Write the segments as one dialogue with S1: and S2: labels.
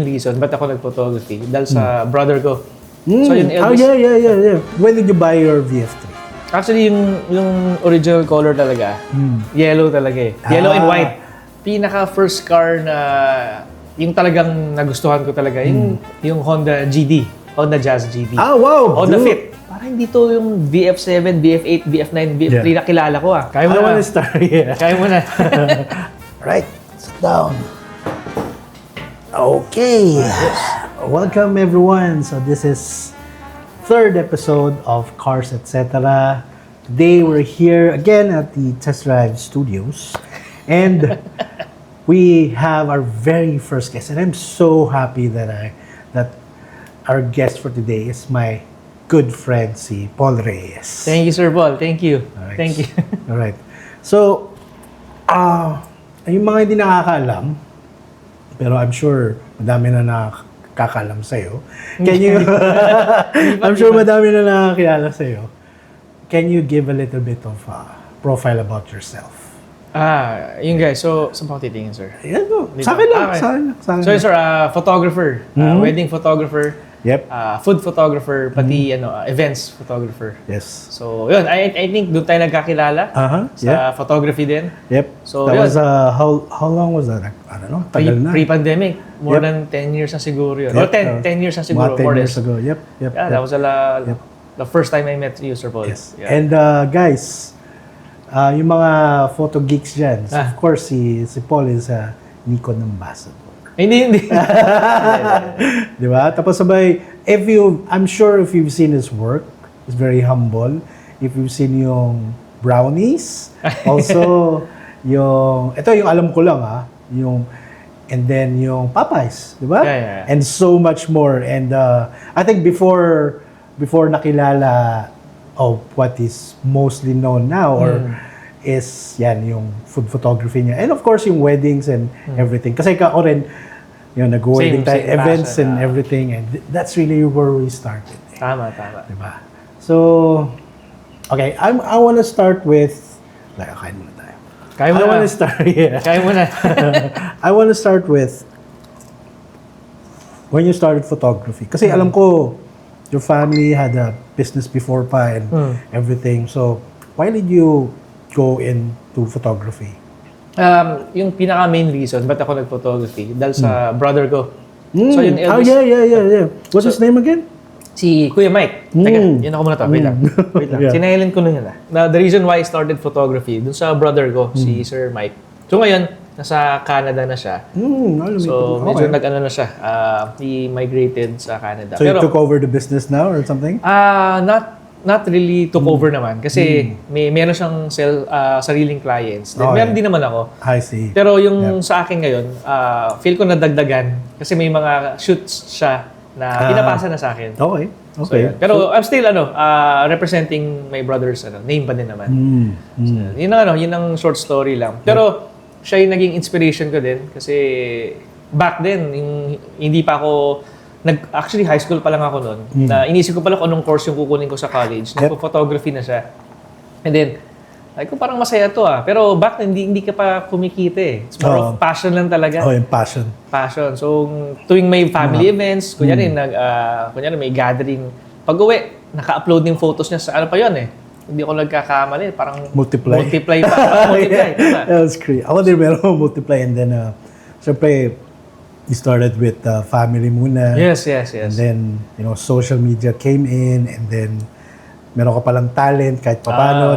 S1: reason ba't ako nag-photography dahil sa brother ko. So yung
S2: Oh,
S1: eldest,
S2: yeah. When did you buy your VF3?
S1: actually yung original color talaga, yellow talaga eh. Yellow and white. Pinaka first car na yung talagang nagustuhan ko talaga, yung Honda GD, Honda Jazz GD.
S2: Ah, wow!
S1: Honda Fit. Parang dito yung VF7, VF8, VF9, VF3 na kilala ko ah. Kaya mo
S2: I
S1: na.
S2: wanna start, yeah.
S1: Kaya mo na.
S2: Right, sit down. Okay. Welcome everyone. So this is third episode of Cars Etc. Today we're here again at the Test Drive Studios, and we have our very first guest. And I'm so happy that our guest for today is my good friend, si Paul Reyes.
S1: Thank you, Sir Paul. Thank you.
S2: Alright.
S1: Thank you.
S2: All right. So, yung mga hindi nakakaalam, pero I'm sure madami na nakakaalam sa'yo. Can you, I'm sure madami na nakakilala sa'yo. Can you give a little bit of profile about yourself?
S1: Yun guys. So, saan pa ako titingin, sir?
S2: Yan no. Sa akin lang.
S1: Okay.
S2: Sa akin lang.
S1: So, sir, photographer. Wedding photographer.
S2: Yep.
S1: Food photographer. Pati, events photographer.
S2: Yes.
S1: So, yun. I think doon tayo nagkakilala. Sa photography din.
S2: Yep.
S1: So,
S2: that
S1: yun.
S2: was, how long was that? I don't know. Tagal na.
S1: Pre-pandemic. More than 10 years na siguro yun. Or 10 years na siguro.
S2: Mga 10 years ago. Yep.
S1: Yeah, that was the first time I met you, Sir Paul.
S2: Yes.
S1: Yeah.
S2: And guys, yung mga photo geeks dyan, of course, si Paul is a Nikon ambassador.
S1: Hindi.
S2: Di ba? Tapos sabay, I'm sure if you've seen his work, he's very humble. If you've seen yung brownies, also ito yung alam ko lang and then yung Popeyes, di ba?
S1: Yeah.
S2: And so much more. And I think before nakilala of what is mostly known now is yan yung food photography niya. And of course yung weddings and everything. Kasi ako rin nag-wedding tayo, events
S1: passion,
S2: and everything, and that's really where we started.
S1: Tama.
S2: Diba? So, okay, I want to start with, kain muna tayo.
S1: Kaya mo na. Kaya mo na.
S2: I want to start with when you started photography. Kasi alam ko, your family had a business before pa and everything. So, why did you go into photography?
S1: Yung pinaka-main reason ba't ako nag-photography dahil sa brother ko. So yung eldest...
S2: Yeah. What's his name again?
S1: Si Kuya Mike. Teka, yun ako muna to. Wait lang.
S2: Yeah.
S1: Sinailan ko na yun The reason why I started photography, dun sa brother ko, si Sir Mike. So ngayon, nasa Canada na siya. So medyo nag-ano na siya. He migrated sa Canada.
S2: So you took over the business now or something?
S1: Not really took over naman kasi meron siyang sariling clients. Then meron din naman ako.
S2: I see.
S1: Pero yung sa akin ngayon, feel ko nadagdagan kasi may mga shoots siya na pinapasa na sa akin.
S2: Okay.
S1: So, pero I'm still representing my brother's name pa din naman. So, yun ang short story lang. Pero siya yung naging inspiration ko din kasi back then hindi pa ako actually, high school pa lang ako noon. Na inisip ko pala kung anong course yung kukunin ko sa college. Nagpo-photography na siya. And then, like ko parang masaya to Pero back then, hindi ka pa kumikita It's more of passion lang talaga.
S2: Yung passion.
S1: Passion. So, tuwing may family events, kunyari may gathering. Pag-uwi, naka-upload yung photos niya sa ano pa yun Hindi ako nagkakamali. Parang
S2: multiply
S1: pa. Multiply.
S2: That's great. Ako din meron multiply and then, syempre, you started with family muna.
S1: Yes.
S2: And then, social media came in and then meron ka palang talent kahit paano.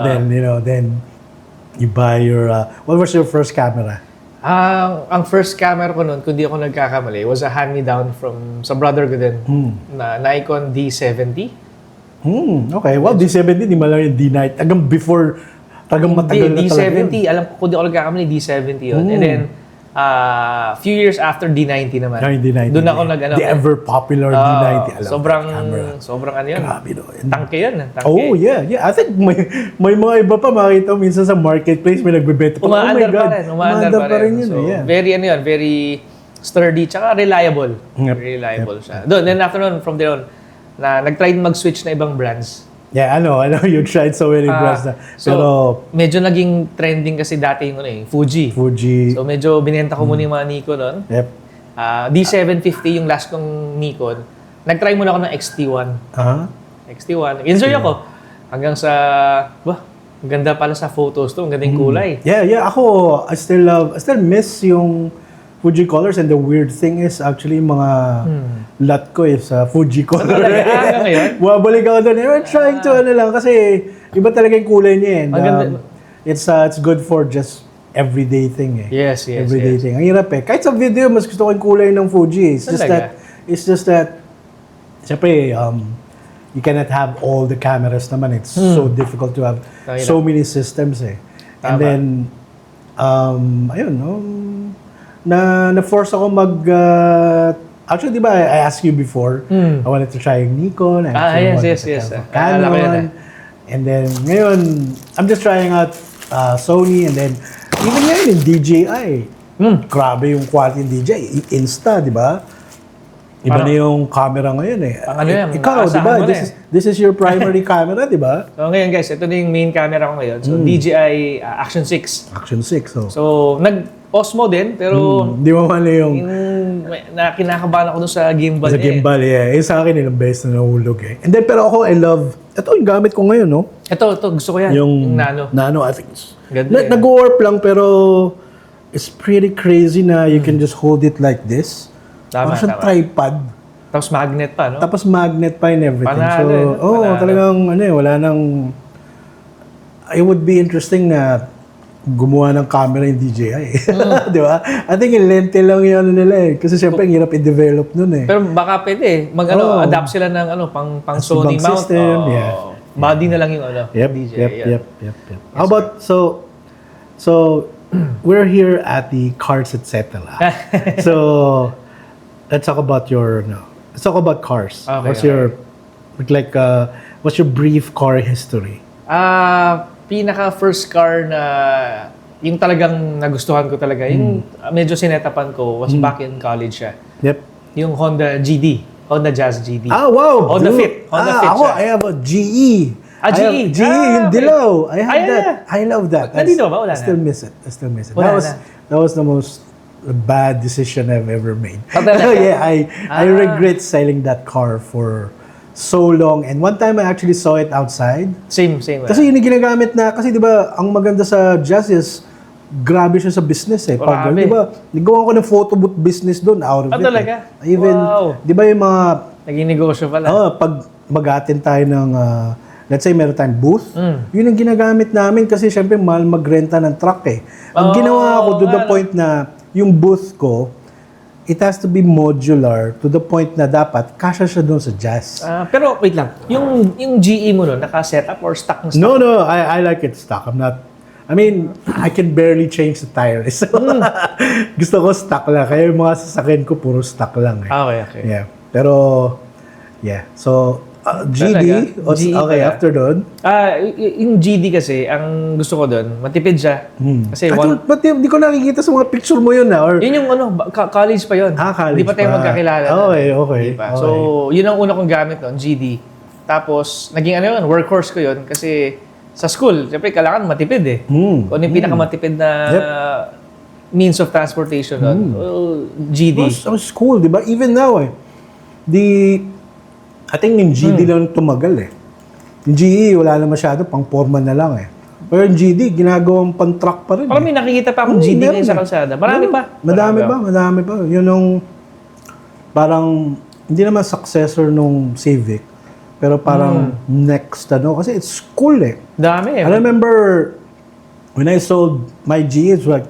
S2: Then you buy your... what was your first camera?
S1: Ang first camera ko noon, kung di ako nagkakamali, was a hand-me-down sa brother ko din. Na Nikon D70.
S2: Okay. Well, D70, di malang yung D90. Tagang matagal na talaga yun.
S1: D70. Alam ko, kung di ako nagkakamali, D70 yun. And then, few years after D90 naman.
S2: D90.
S1: Doon ako
S2: The ever popular D90.
S1: Sobrang ano yun.
S2: Grabe no.
S1: Tangke yun.
S2: Oh, yeah. I think may mga iba pa makita minsan sa marketplace may nagbebenta pa.
S1: Umaandar pa rin.
S2: Yun.
S1: So,
S2: yeah.
S1: very sturdy, tsaka reliable. Reliable siya. Then after nun, from there on, nag-try mag-switch na ibang brands.
S2: Yeah, I know. You tried so many brands na.
S1: So, medyo naging trending kasi dati yung Fuji.
S2: Fuji.
S1: So, medyo binenta ko muna yung mga Nikon nun.
S2: Yep.
S1: D750 yung last kong Nikon. Nag-try muna ako ng XT1. XT1. Enjoy ako. Hanggang sa, ang ganda pala sa photos to. Ang ganda yung kulay.
S2: Yeah. Ako, I still miss yung Fuji colors, and the weird thing is actually mga lot ko is Fuji color.
S1: Hanggang ngayon?
S2: Bumabalik ako doon. I'm trying to kasi iba talaga yung kulay niya. And, it's good for just everyday thing
S1: Yes.
S2: Everyday thing. Ang hirap Kahit sa video, mas gusto ko yung kulay ng Fuji. It's just that, syempre, you cannot have all the cameras naman. It's so difficult to have so many systems And then, na-force ako actually, di ba, I asked you before, I wanted to try yung Nikon.
S1: Yes.
S2: Canon. And then, ngayon, I'm just trying out Sony, and then, even ngayon, yung DJI. Grabe yung quality ng DJI. Insta, di ba? Iba na yung camera ngayon Ikaw, di ba? This is your primary camera, di ba?
S1: So ngayon guys, ito na yung main camera ko ngayon. So DJI Action 6.
S2: Action 6,
S1: So nag-Osmo din, pero
S2: di mo mali yung
S1: kinakabahan ako dun sa gimbal.
S2: Sa gimbal, sa akin, ilang beses na nahulog And then, pero ako, I love, ito yung gamit ko ngayon, no?
S1: Ito, gusto ko yan. Yung Nano.
S2: Nano, I think. Nag-warp lang, pero it's pretty crazy na you can just hold it like this.
S1: Tama.
S2: Tripod.
S1: Tapos magnet pa, no?
S2: Tapos magnet pa and everything.
S1: Panalo,
S2: talagang, wala nang... It would be interesting na gumawa ng camera yung DJI. Di ba? I think yung lente lang yun nila Kasi syempre, ang hirap i-develop nun
S1: Pero baka pwede adapt sila ng pang Sony mount.
S2: System,
S1: Body na lang yung
S2: DJI. Yep. How about, so we're here at the Cars Etc. So, let's talk about cars.
S1: Okay,
S2: What's your brief car history?
S1: Pinaka first car na yung talagang nagustuhan ko talaga, yung medyo sinetapan ko was back in college siya.
S2: Yep.
S1: Yung Honda Jazz GD.
S2: Wow!
S1: Honda Fit
S2: Ako,
S1: siya.
S2: I have a GE.
S1: GE?
S2: Yung Dilaw. I have that. I love that.
S1: Nandito ba? Wala
S2: I still miss it.
S1: Wala
S2: That was the most bad decision I've ever made.
S1: I
S2: regret selling that car for so long. And one time I actually saw it outside.
S1: Same.
S2: Kasi yun yung ginagamit kasi di ba, ang maganda sa Jazz is, grabe siya sa business
S1: Grabe.
S2: Di ba, nagawa ko ng photo booth business doon, out of it.
S1: Talaga?
S2: Even, di ba yung mga...
S1: Naging negosyo pala.
S2: Pag mag-attend tayo ng, let's say meron tayong booth, yun ang ginagamit namin kasi syempre mahal magrenta ng truck Ang ginawa ko to the point na yung booth ko, it has to be modular to the point na dapat kasya siya doon sa Jazz.
S1: Pero wait lang, yung GE mo naka-set up or stock na stock?
S2: No, I like it stock. I can barely change the tire. So, gusto ko stock lang. Kaya yung mga sasakyan ko, puro stock lang
S1: Okay.
S2: Yeah. Pero, so, GD,
S1: GE
S2: after doon?
S1: Yung GD kasi, ang gusto ko doon, matipid siya. Kasi
S2: Ba't di ko nakikita sa mga picture mo yun or?
S1: Yun yung college pa yun.
S2: College
S1: Di pa tayo magkakilala.
S2: Okay.
S1: Diba? So, yun ang una kong gamit noon, GD. Tapos, naging workhorse ko yun kasi sa school, siyempre, kailangan matipid Kung ano yung pinakamatipid na means of transportation noon, GD.
S2: Ang school, di ba? Even now I think yung GD lang tumagal Yung GE, wala na masyado, pang forma na lang Pero yung GD, ginagawang pang-truck pa rin
S1: Parang may nakikita pa akong GD ngayon sa kalsada. Marami pa.
S2: Madami pa. Yun yung, parang, hindi naman successor nung Civic, pero parang next, kasi it's cool
S1: Dami
S2: I remember, when I sold my GE, it's like,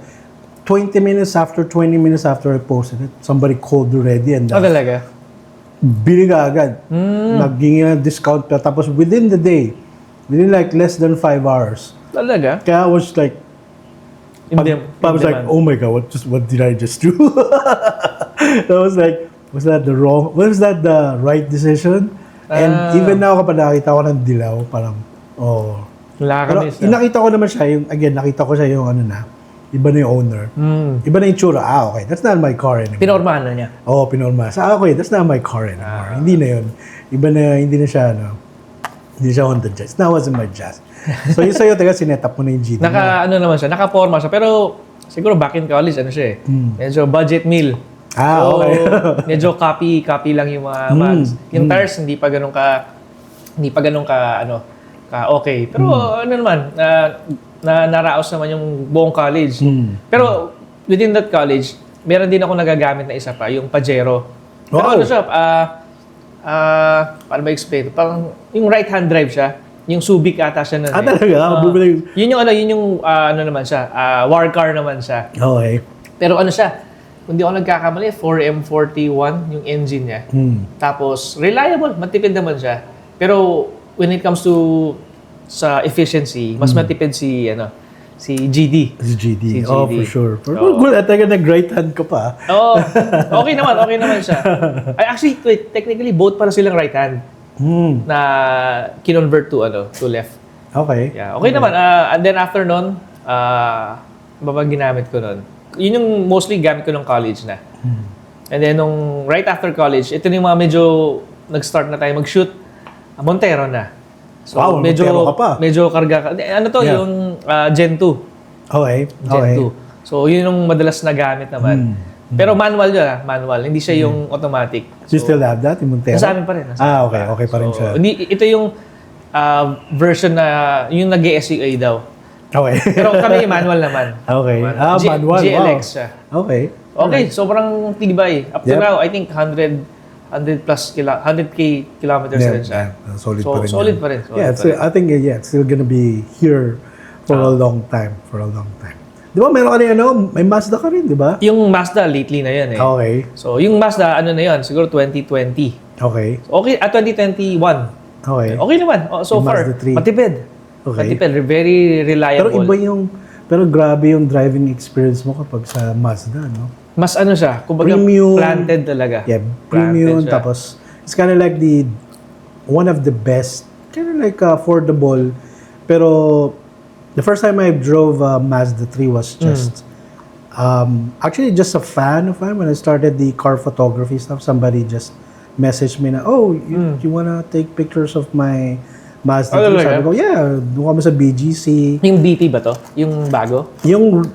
S2: 20 minutes after I posted it, somebody called already and
S1: talaga?
S2: bili ka agad. Naging discount pa. Tapos within the day, within like less than 5 hours.
S1: Talaga?
S2: Kaya I was like, I was like, oh my God, what did I just do? I was like, was that the right decision? And even now, kapag nakita ko ng Dilaw, parang, Pero nakita ko naman siya, nakita ko siya yung iba na yung owner. Iba na yung tsura. Okay, that's not my car anymore.
S1: Pinormahan na niya?
S2: Oo, pinormahan. Okay, that's not my car anymore. Hindi na yun. Iba na, hindi na siya, hindi siya Honda Jazz. That wasn't my Jazz. So yung sa'yo, sinetap mo na yung GD.
S1: Naman siya, nakaporma siya. Pero siguro back in college, siya medyo budget meal.
S2: Okay.
S1: Medyo copy lang yung mga mags. Yung tires hindi pa ganun ka okay. Pero ano naman, naraos naman yung buong college. Pero within that college, meron din ako nagagamit na isa pa, yung Pajero. Pero ano siya, paano ba explain? Parang yung right-hand drive siya. Yung Subic ata siya nun.
S2: Talaga?
S1: Yun yung naman siya, war car naman siya.
S2: Okay.
S1: Pero ano siya, kung di ako nagkakamali, 4M41 yung engine niya. Tapos, reliable, matipid naman siya. Pero, when it comes to sa efficiency, mas matipid si GD.
S2: Si GD.
S1: Si
S2: Oh,
S1: GD.
S2: for sure. Good, talaga nag-right hand ko pa.
S1: Okay naman siya. Actually, technically, both para silang right hand na kinonvert to left.
S2: Okay.
S1: Yeah, okay naman. And then after nun, ginamit ko nun. Yun yung mostly gamit ko ng college na. And then nung right after college, ito yung mga medyo nag-start na tayo mag-shoot. Montero na. So
S2: Wow,
S1: medyo
S2: Montero ka pa.
S1: medyo karga. Ano to, yung Gen 2.
S2: Okay.
S1: Gen 2. So yun yung madalas na gamit naman. Pero manual yun, manual. Hindi siya yung automatic.
S2: Do you still have that, yung Montero?
S1: Nasa amin pa rin.
S2: Okay. Okay pa rin siya.
S1: Ito yung version na yung nag-SEA daw.
S2: Okay.
S1: Pero kami manual naman.
S2: Okay. Manual.
S1: GLX
S2: Wow.
S1: siya.
S2: Okay.
S1: Okay, sobrang tibay. Up to now, I think 100 plus 100k kilometers rin siya.
S2: Solid pa rin.
S1: Solid pa rin.
S2: I think it's still gonna be here for a long time. Di ba meron ka rin may Mazda ka rin, di ba?
S1: Yung Mazda, lately na yan eh.
S2: Okay.
S1: So, yung Mazda, na yun? Siguro 2020.
S2: Okay.
S1: 2021.
S2: Okay.
S1: Okay naman. So
S2: yung
S1: far.
S2: Mazda 3.
S1: Matipid.
S2: Okay.
S1: Matipid. Very reliable.
S2: Pero grabe yung driving experience mo kapag sa Mazda, no?
S1: Mas siya, kumbaga
S2: Premium.
S1: planted talaga.
S2: Yeah, premium.
S1: Planted siya.
S2: Tapos, it's kind of like one of the best, kind of like affordable. Pero, the first time I drove a Mazda 3 was just, actually just a fan of mine. When I started the car photography stuff, somebody just messaged me na, you wanna take pictures of my Mazda 3? Sabi ko, yeah, doon kami sa BGC.
S1: Yung BP ba to? Yung bago?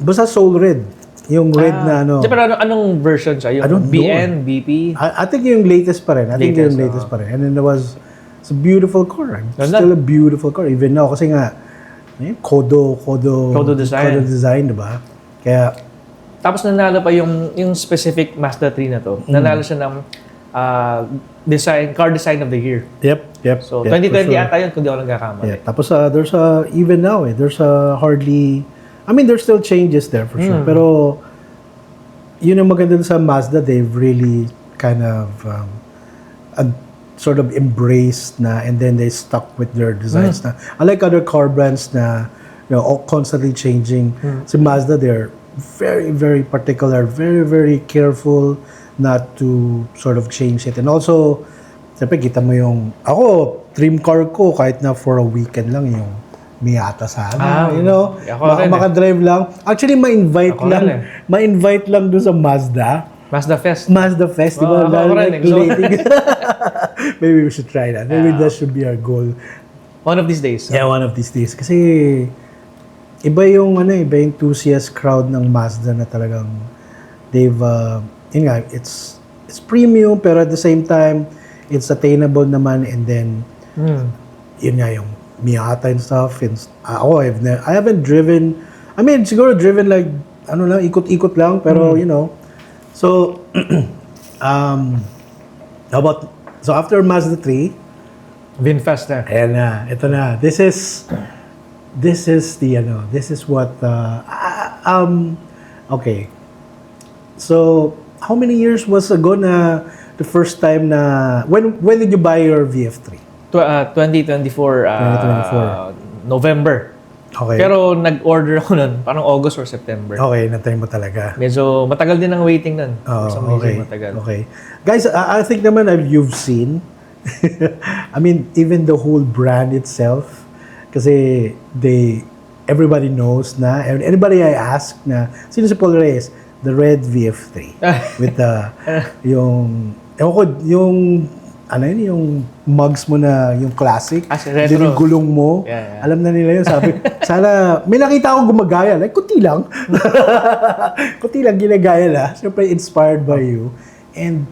S2: Basta Soul Red. Yung red na
S1: Pero anong version siya? Yung BN, BP?
S2: I think yung latest pa rin. Latest pa rin. And then it's a beautiful car. It's still a beautiful car. Even now, kasi nga, Kodo design, diba? Kaya,
S1: tapos nanalo pa yung specific Mazda 3 na to. Nanalo siya ng car design of the year.
S2: Yep.
S1: So, 2020 ata yun, kung di ako nagkakamali.
S2: Yeah. Tapos, there's even now, there's hardly, there's still changes there for sure. Pero, yun ang maganda sa Mazda, they've really kind of sort of embraced na, and then they stuck with their designs na. Unlike other car brands na, constantly changing. Si Mazda, they're very, very particular, very, very careful not to sort of change it. And also, siyempre, kita mo ako, dream car ko, kahit na for a weekend lang yung Miata sana, makadrive lang. Actually, ma-invite lang doon sa Mazda.
S1: Mazda Fest,
S2: di ba? Maybe we should try that. Maybe that should be our goal.
S1: One of these days.
S2: Yeah, one of these days. Kasi, iba yung enthusiast crowd ng Mazda na talagang they've, it's premium, pero at the same time, it's attainable naman, and then, yun nga yung Miata and stuff. And I haven't driven. Siguro driven like ikot-ikot lang, pero So, so after Mazda 3,
S1: Vinfast na.
S2: Ayan na, ito na. This is what okay. So, how many years was ago na the first time na when did you buy your VF3?
S1: 2024 November.
S2: Okay.
S1: Pero nag-order ako nun, parang August or September.
S2: Okay, natay mo talaga.
S1: Medyo matagal din ang waiting nun.
S2: Okay.
S1: Matagal.
S2: Okay. Guys, I think naman you've seen, even the whole brand itself, kasi everybody knows na, and anybody I ask na, sino si Paul Reyes? The red VF3. With yung ano yun, yung mugs mo na yung classic.
S1: Retro.
S2: Din yung gulong mo.
S1: Yeah.
S2: Alam na nila yun. Sabi, sana, may nakita ako gumagaya. Like, kunti lang. Kunti lang ginagaya na. Siyempre, inspired by you. And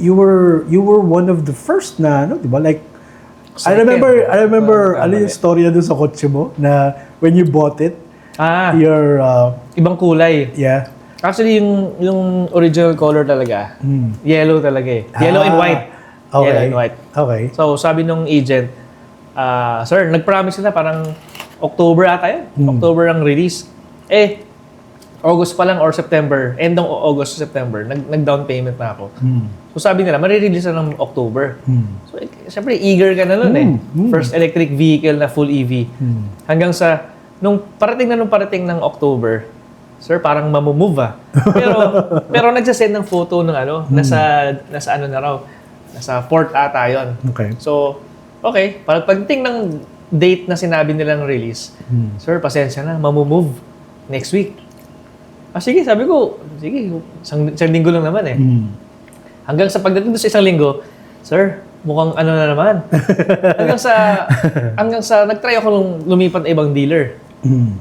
S2: you were one of the first na, no? Diba? Like, I remember, ano yung storya dun sa kotse mo? Na when you bought it, your...
S1: ibang kulay.
S2: Yeah.
S1: Actually, yung original color talaga, yellow talaga eh. Yellow and white.
S2: Okay.
S1: Yellow and white.
S2: Okay.
S1: So, sabi nung agent, sir, nag-promise sila parang October ata yun. October ang release. August pa lang or September, end ng August to September, nag-down payment na ako. So, sabi nila, marirelease na ng October. So, syempre, eager ka na nun eh. First electric vehicle na full EV. Hanggang sa, nung parating ng October, sir, parang mamumove pero nagsasend ng photo ng nasa ano na raw, nasa port ata yun.
S2: Okay.
S1: So, okay, pagdating ng date na sinabi nilang release, sir, pasensya na, mamumove next week. Sige, sabi ko, sige, isang linggo lang naman eh. Hanggang sa pagdating doon sa isang linggo, sir, mukhang ano na naman. hanggang sa nagtry ako lumipat na ibang dealer.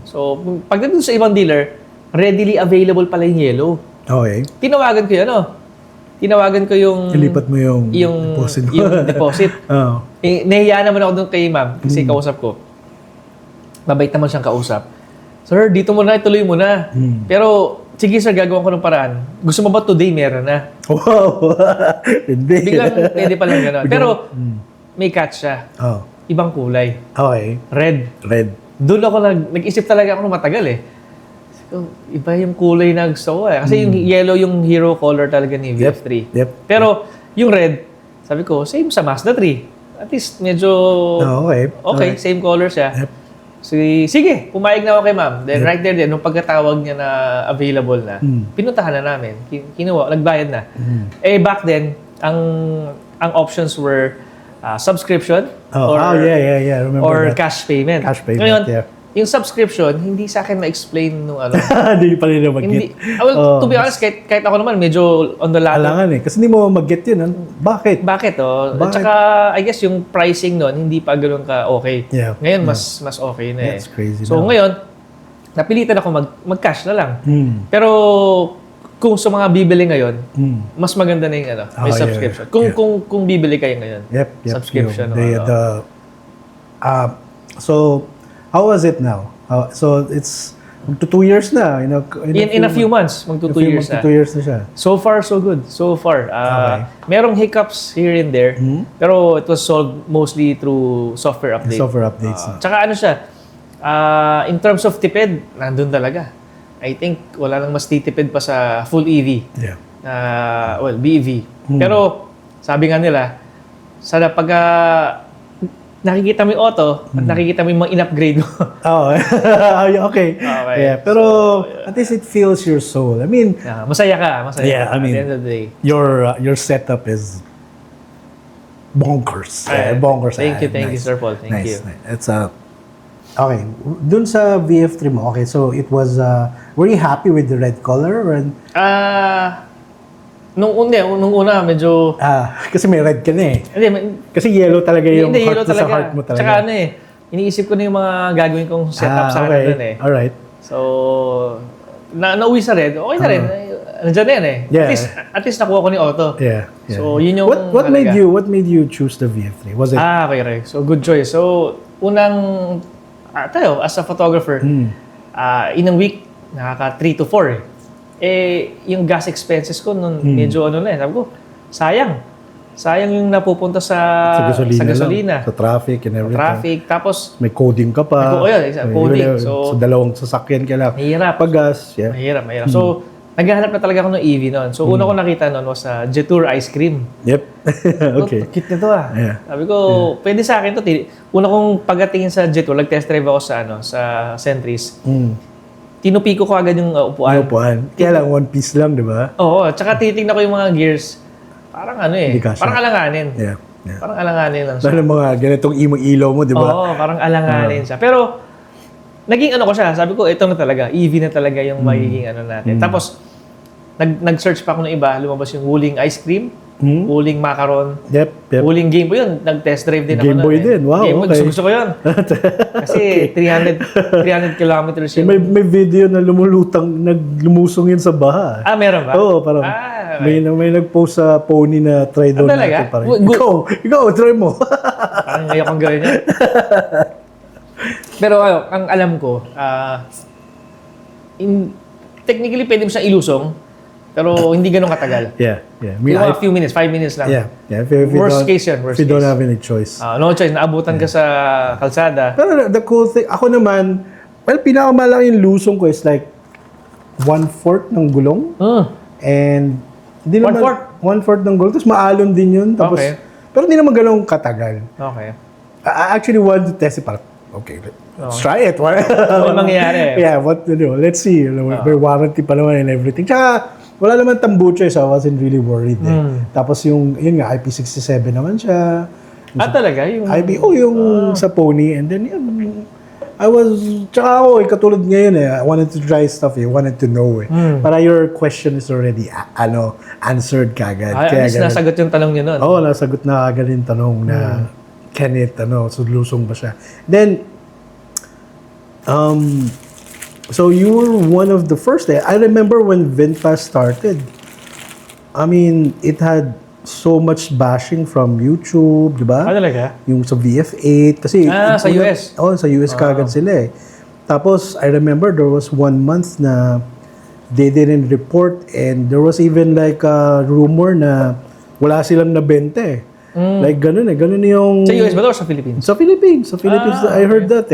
S1: So, pagdating sa ibang dealer, readily available pala yung yellow.
S2: Okay.
S1: Tinawagan ko yung...
S2: Ilipat mo yung deposit.
S1: Yung deposit.
S2: Oh.
S1: Nahiya naman ako doon kay ma'am kasi kausap ko. Mabait naman siyang kausap. Sir, dito muna, ituloy mo na. Pero, sige sir, gagawin ko ng paraan. Gusto mo ba today meron na?
S2: Wow! Hindi.
S1: Biglang pwede palang gano'n. Pero, may catch siya.
S2: Oh.
S1: Ibang kulay.
S2: Okay.
S1: Red. Doon ako nag-isip talaga ako ng matagal eh. Iba yung kulay na gusto ko eh. Kasi yung yellow yung hero color talaga ni VF3.
S2: Yep.
S1: Pero yung red, sabi ko, same sa Mazda 3. At least medyo okay. Same color siya.
S2: Yep.
S1: Sige, pumayag na ako kay ma'am. Then right there, nung pagkatawag niya na available na, pinuntahan na namin. Kinuha, nagbayad na. Back then, ang options were subscription
S2: Remember
S1: or
S2: that.
S1: cash payment.
S2: Ngayon,
S1: yung subscription, hindi sa akin ma-explain nung ano.
S2: Hindi pa rin na mag-get.
S1: To be honest, kahit ako naman, medyo on the latter.
S2: Alangan eh. Kasi hindi mo mag-get yun. Bakit?
S1: Bakit? At saka, I guess yung pricing nun, hindi pa ganoon ka okay.
S2: Yeah.
S1: Ngayon, mas okay na eh.
S2: That's crazy.
S1: So ngayon, napilitan ako mag-cash na lang. Pero, kung sa mga bibili ngayon, mas maganda na yung may subscription. Kung bibili kayo ngayon, subscription.
S2: So, how was it now? So, it's magto 2 years na.
S1: In a few months, magto 2 years na.
S2: 2 years na siya.
S1: So far, so good. So far. Merong hiccups here and there, pero it was solved mostly through software updates.
S2: Software updates.
S1: Tsaka ano siya, in terms of tipid, nandun talaga. I think wala nang mas titipid pa sa full EV.
S2: Yeah.
S1: BEV. Pero, sabi nga nila, sana pag nakikita mo yung auto at nakikita mo yung mga in-upgrade mo.
S2: Okay. Yeah, pero at least it feels your soul. I mean,
S1: masaya ka.
S2: Yeah, I mean,
S1: at the end of the day.
S2: Your setup is bonkers. Bonkers.
S1: Thank you, Sir Paul. Thank you.
S2: Nice. It's okay. Dun sa VF3 mo, okay, so it was, were you happy with the red color?
S1: Nung una, medyo...
S2: kasi may red ka na eh.
S1: Hindi,
S2: kasi yellow talaga yung
S1: heart
S2: sa heart mo talaga.
S1: Tsaka iniisip ko na yung mga gagawin kong setup sa akin doon eh.
S2: Alright.
S1: So, nauwi sa red, okay na rin. Nandiyan na yan eh.
S2: Yeah.
S1: At least nakuha ko ni Otto.
S2: Yeah.
S1: So, yun yung
S2: what made you choose the VF3? Was it...
S1: okay. So, good choice. So, unang... tayo, as a photographer, in a week, nakaka 3 to 4 yung gas expenses ko nun medyo sabi ko, sayang yung napupunta sa gasolina.
S2: Sa traffic and everything.
S1: Tapos
S2: may coding ka pa.
S1: Coding. So,
S2: sa dalawang sasakyan ka lang.
S1: Mahirap.
S2: Pag-gas, yeah.
S1: Mahirap. So, naghahanap na talaga ako ng EV noon. So, una ko nakita noon was Jetour ice cream.
S2: Yep. Okay.
S1: Cute na to
S2: Yeah.
S1: Sabi ko, pwede sa akin to. Una kong pagdatingin sa Jetour, nag-test drive ako sa Centris. Tinupiko ko agad yung upuan.
S2: Kaya lang, one piece lang, di ba?
S1: Oo. Tsaka titignan ko yung mga gears. Parang parang alanganin.
S2: Yeah.
S1: Parang alanganin lang siya.
S2: Dahil mga ganitong ilaw mo, di ba?
S1: Oo, parang alanganin siya. Pero, naging ko siya. Sabi ko, ito na talaga. EV na talaga yung magiging natin. Tapos, nag-search pa ako ng iba. Lumabas yung Wuling ice cream. Uling macaron,
S2: Yep.
S1: uling Game Boy yun. Nag-test drive din
S2: Game
S1: ako
S2: Boy din. Wow,
S1: Game Boy,
S2: okay.
S1: gusto ko yun. Kasi 300 kilometers yun.
S2: May video na lumusong yun sa baha.
S1: Meron ba?
S2: Oo, parang
S1: okay.
S2: may nag-post sa pony na try daw
S1: talaga?
S2: natin. Parang, ikaw, try mo.
S1: Parang ngayon kong gawin yun. Pero ang alam ko, technically pwede mo siyang ilusong, pero hindi ganun katagal.
S2: Yeah.
S1: A few minutes, 5 minutes lang.
S2: Yeah. If
S1: Worst case yun, worst
S2: If you don't
S1: case.
S2: have any choice.
S1: No choice, naabutan ka sa kalsada.
S2: Pero the cool thing, ako naman, pinakamalaking lusong ko is like 1/4 ng gulong. And hindi naman 1/4 ng gulong. Tapos maalon din yun. Tapos,
S1: Okay.
S2: Pero hindi naman ganun katagal.
S1: Okay.
S2: I actually wanted to test it. Parang, okay, let's try it.
S1: Ano mangyayari?
S2: Yeah, let's see. May warranty pa naman and everything. Tsaka, wala naman tambucho, so I wasn't really worried. Tapos yun nga, IP67 naman siya.
S1: Talaga? Yung
S2: Sa Pony. And then, tsaka ako, katulad ngayon I wanted to try stuff wanted to know Para your question is already, answered kagad.
S1: At least nasagot yung tanong niyo nun.
S2: Oo, nasagot na agad yung tanong na, can it, lusong ba siya? Then, so you were one of the first. I remember when Vinfast started. I mean, it had so much bashing from YouTube, di ba?
S1: Talaga?
S2: Yung sa VF8. Kasi,
S1: sa US?
S2: Oo, sa US kagad sila Tapos, I remember there was 1 month na they didn't report and there was even like a rumor na wala silang nabenta Like, ganun yung...
S1: Sa US ba ito or sa Philippines?
S2: Sa Philippines. I heard that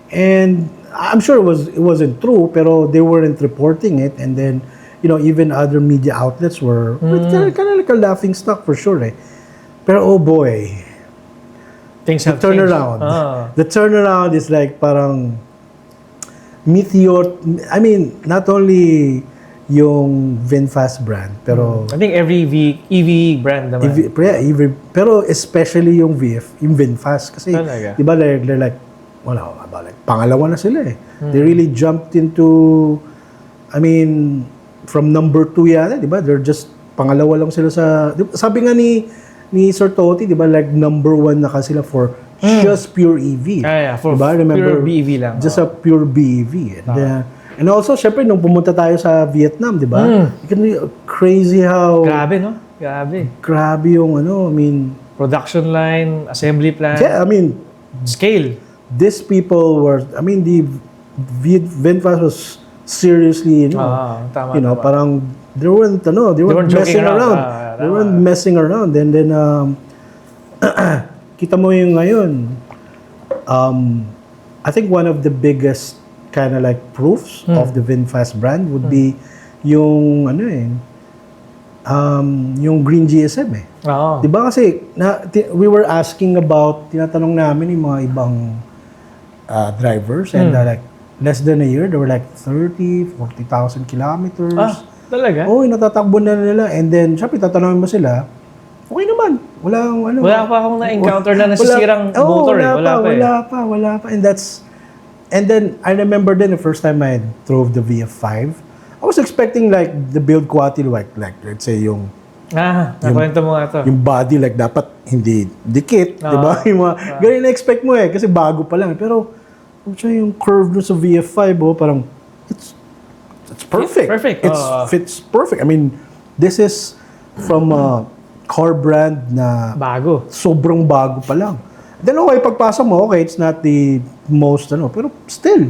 S2: And I'm sure it wasn't true, pero they weren't reporting it. And then, even other media outlets were kind of like a laughing stock for sure. Pero oh boy,
S1: Things have
S2: the
S1: changed.
S2: turnaround. The turnaround is like parang meteor. I mean, not only yung Vinfast brand, pero
S1: I think every EV brand naman.
S2: pero especially yung Vinfast kasi
S1: Talaga?
S2: di ba they're like pangalawa na sila They really jumped into, I mean, from number 2 yata, di ba? They're just pangalawa lang sila sa, sabi nga ni Sir Toti, di ba, like number 1 na kasi sila for just pure EV.
S1: For
S2: diba? Remember,
S1: pure BEV lang.
S2: Just a pure BEV. And also, syempre, nung pumunta tayo sa Vietnam, di ba? Crazy how...
S1: Grabe, no? Grabe.
S2: Grabe yung I mean...
S1: Production line, assembly plant.
S2: Yeah, I mean...
S1: Scale.
S2: These people were, I mean, the Vinfast was seriously,
S1: tama.
S2: parang they weren't messing around. They weren't messing around. And then, kita mo yung ngayon. I think one of the biggest kind of like proofs of the Vinfast brand would be yung yung green GSM Di ba kasi we were asking about, tinatanong namin yung mga ibang drivers and like less than a year, they were like 40,000 kilometers.
S1: Talaga?
S2: Oo, natatakbo na nila. And then, syempre, tatanungin mo sila, okay naman.
S1: Wala pa akong na-encounter na nasisirang motor.
S2: Wala pa. And then, I remember then the first time I drove the VF5, I was expecting like the build quality like let's say yung
S1: nakwento mo nga to.
S2: Yung body like dapat hindi dikit, di ba? Yung mga ganun na-expect mo kasi bago pa lang. Pero yung curve dun sa VF5 parang it's perfect. Fits perfect. I mean, this is from a car brand na
S1: bago.
S2: Sobrang bago pa lang. Then pagpasok mo, it's not the most pero still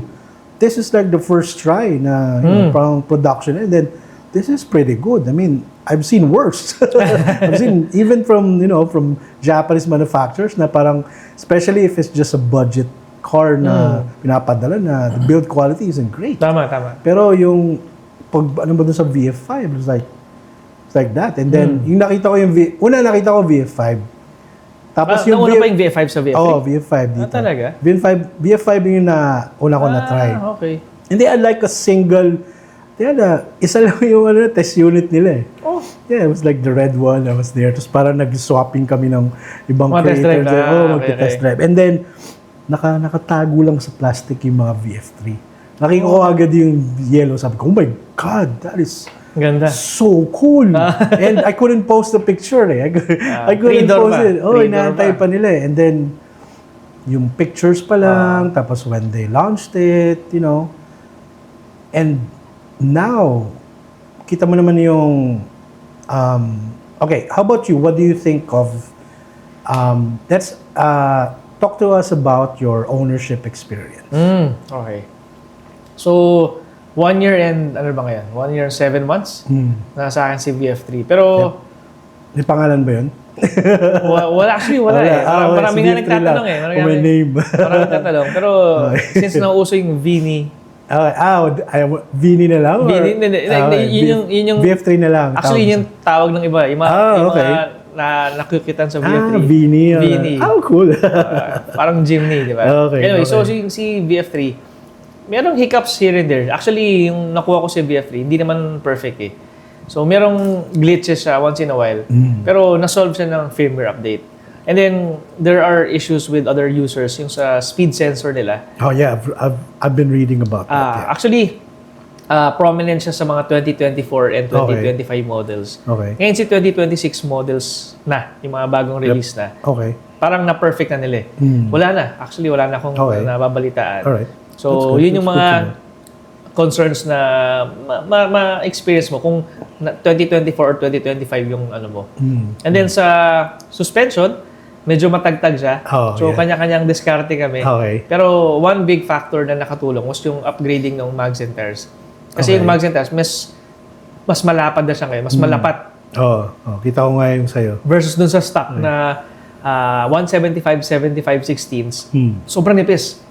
S2: this is like the first try na parang production and then this is pretty good. I mean, I've seen worse. I've seen even from from Japanese manufacturers na parang especially if it's just a budget car na pinapadala na the build quality isn't great.
S1: Tama.
S2: Pero yung pag ba dun sa VF5 it's like that. And then yung nakita ko VF5. Tapos yung
S1: nauna pa yung VF5 sa VF3?
S2: VF5 dito.
S1: Talaga?
S2: VF5 yung una ko na try.
S1: Okay.
S2: Hindi like a single. Isa lang yung test unit nila Yeah, it was like the red one. I was there. Tapos parang nag-swapping kami ng ibang creators. Mag-test drive. And then, nakatago lang sa plastic yung mga VF3. Nakita ko agad yung yellow. Sabi ko, oh my God, that is
S1: Ganda.
S2: So cool. And I couldn't post the picture eh. I couldn't post it. Oh, inaantay pa nila eh. And then, yung pictures pa lang, tapos when they launched it, you know. And now, kita mo naman yung, okay, how about you? What do you think of, let's talk to us about your ownership experience.
S1: Okay. So, 1 year and, ano ba ngayon? 1 year and 7 months? Nasa akin si VF3. Pero,
S2: May pangalan ba yun?
S1: wala eh. Maraming nga nagtatanong eh.
S2: May name.
S1: Maraming nagtatanong. Pero, since nauso yung Vini,
S2: Vini na lang?
S1: yun yung
S2: VF3 na lang.
S1: Actually, yun yung tawag ng iba. Yung mga nakukitan sa VF3.
S2: Vini. Cool.
S1: Parang Jimny, di ba?
S2: Okay.
S1: Anyway, so si VF3, merong hiccups here and there. Actually, yung nakuha ko si VF3, hindi naman perfect eh. So, merong glitches siya once in a while. Pero, na-solve siya ng firmware update. And then, there are issues with other users, yung sa speed sensor nila.
S2: Oh yeah, I've been reading about that.
S1: Actually, prominent siya sa mga 2024 and 2025 models.
S2: Okay.
S1: Ngayon si 2026 models na, yung mga bagong release na.
S2: Okay.
S1: Parang na-perfect na nila eh. Wala na. Actually, wala na akong nababalitaan.
S2: Alright.
S1: So, yun yung mga concerns na ma-experience mo kung 2024 or 2025 yung ano mo. And then sa suspension, medyo matagtag siya. Kanya-kanyang diskarte kami.
S2: Okay.
S1: Pero one big factor na nakatulong was yung upgrading ng mags and tires. Kasi yung mags and tires, mas malapad na siya ngayon. Mas malapat.
S2: Kita ko nga yung sa'yo.
S1: Versus dun sa stock na 175, 75, 16s. Sobrang nipis.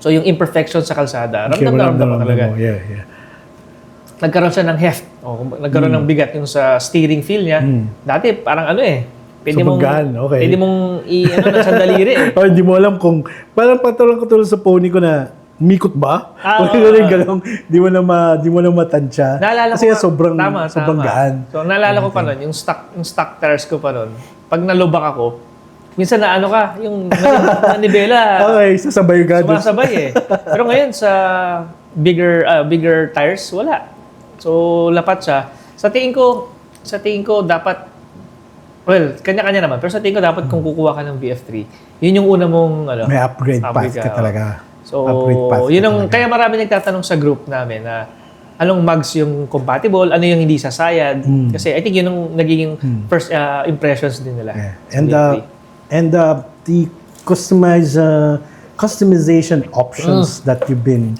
S1: So yung imperfection sa kalsada, ramdam mo talaga.
S2: Yeah.
S1: Nagkaroon siya ng heft. Nagkaroon ng bigat yung sa steering feel niya. Dati parang ano eh. Pwede mong nasa daliri eh.
S2: Hindi mo alam kung, parang katulad sa pony ko na, mikot ba? Di mo na matansya. Kasi sobrang gaan.
S1: So naalala ko pa nun, yung stock tires ko pa nun, pag nalubak ako, minsan na ano ka, yung manibela.
S2: Sasabay ka.
S1: Sumasabay eh. Pero ngayon sa bigger tires, wala. So lapat siya. Sa tingin ko dapat, well, kanya-kanya naman. Pero sa tingin ko dapat kung kukuha ka ng VF3, yun yung una mong
S2: may upgrade path ka talaga.
S1: So, yun ang, kaya marami nagtatanong sa group namin na anong mags yung compatible, ano yung hindi sasayad. Kasi I think yun ang nagiging first impressions din nila.
S2: Yeah. And the customization options that you've been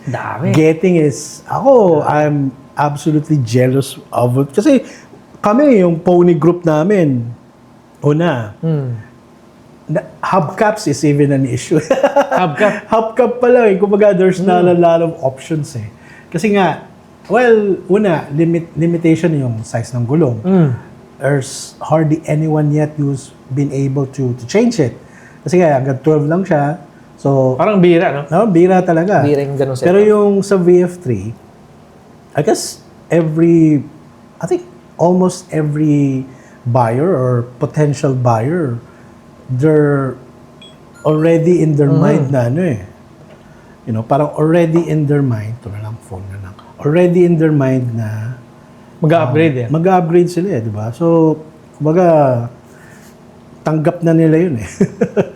S2: getting is, I'm absolutely jealous of it. Kasi kami, yung pony group namin, hubcaps is even an issue. Hubcap pa lang eh. Kumbaga, there's not a lot of options eh. Kasi nga, limitation yung size ng gulong. There's hardly anyone yet who's been able to change it. Kasi nga, hanggang 12 lang siya. So,
S1: parang bira, no?
S2: Bira talaga.
S1: Bira yung ganun setup.
S2: Pero yung sa VF3, I guess almost every buyer or potential buyer, they're already in their mind na parang already in their mind, already in their mind na
S1: mag-upgrade
S2: mag-upgrade sila di ba? So, kumbaga, tanggap na nila yun eh.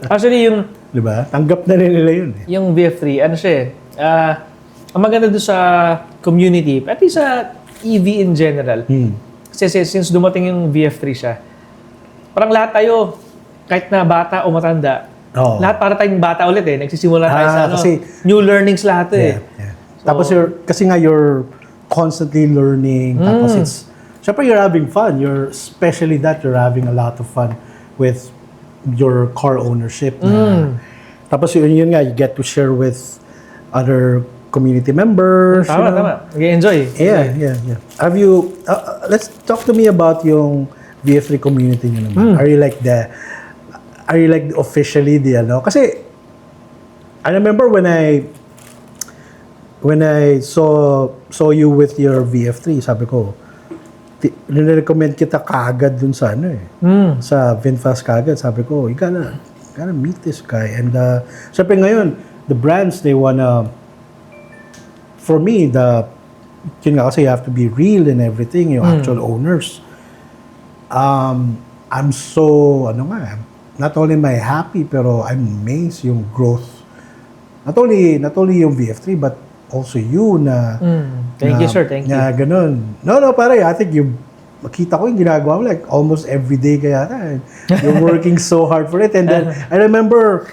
S1: Actually, yung
S2: di ba? Tanggap na nila yun eh.
S1: Yung VF3, ano siya ang maganda doon sa community, pati sa EV in general. Kasi since dumating yung VF3 siya, parang lahat tayo, kahit na bata o matanda, lahat para tayong bata ulit eh. Nagsisimula tayo sa kasi, new learnings lahat eh.
S2: Yeah. So, tapos kasi nga you're constantly learning. Tapos syempre you're having fun. Especially that you're having a lot of fun with your car ownership. Tapos yun nga, you get to share with other community members.
S1: Tama. Nag-enjoy.
S2: Yeah. Have you, let's talk to me about yung VF3 community nyo naman. Are you like officially the Kasi, I remember when I saw you with your VF3, sabi ko, nirecommend kita kaagad dun sa sa Vinfast kaagad. Sabi ko, you gotta meet this guy. And syempre ngayon, the brands, they wanna, for me, yun nga kasi you have to be real and everything, yung actual owners. I'm so, not only am I happy, pero I'm amazed yung growth. Not only yung VF3, but also you na...
S1: Thank you, sir. Thank you.
S2: Ganun. No, pare, I think makita ko yung ginagawa mo like almost every day kaya na. You're working so hard for it. And then, I remember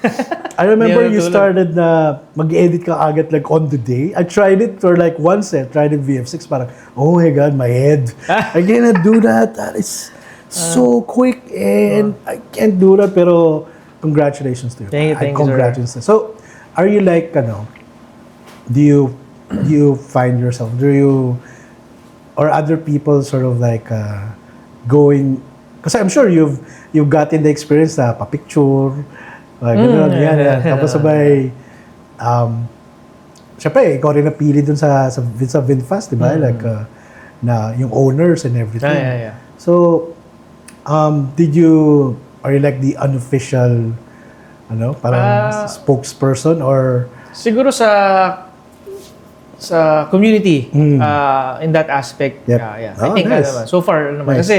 S2: you started na mag-edit ka agad like on the day. I tried it for like one set, tried it VF6, parang, oh my God, my head. I cannot do that. That is so quick and I can't do that. Pero, congratulations to you.
S1: Thank you,
S2: congratulations.
S1: sir.
S2: So, are you like, do you find yourself, or other people sort of like going, kasi I'm sure you've gotten the experience na pa-picture, gano'n, yan. Tapos sabay, syempre, ikaw rin napili dun sa Vinfast, di ba? Like, na yung owners and everything.
S1: Yeah.
S2: So, are you like the unofficial, parang spokesperson or?
S1: Siguro sa community in that aspect.
S2: Yep.
S1: Yeah.
S2: Oh,
S1: I think
S2: nice.
S1: naman. So far naman.
S2: Nice.
S1: Kasi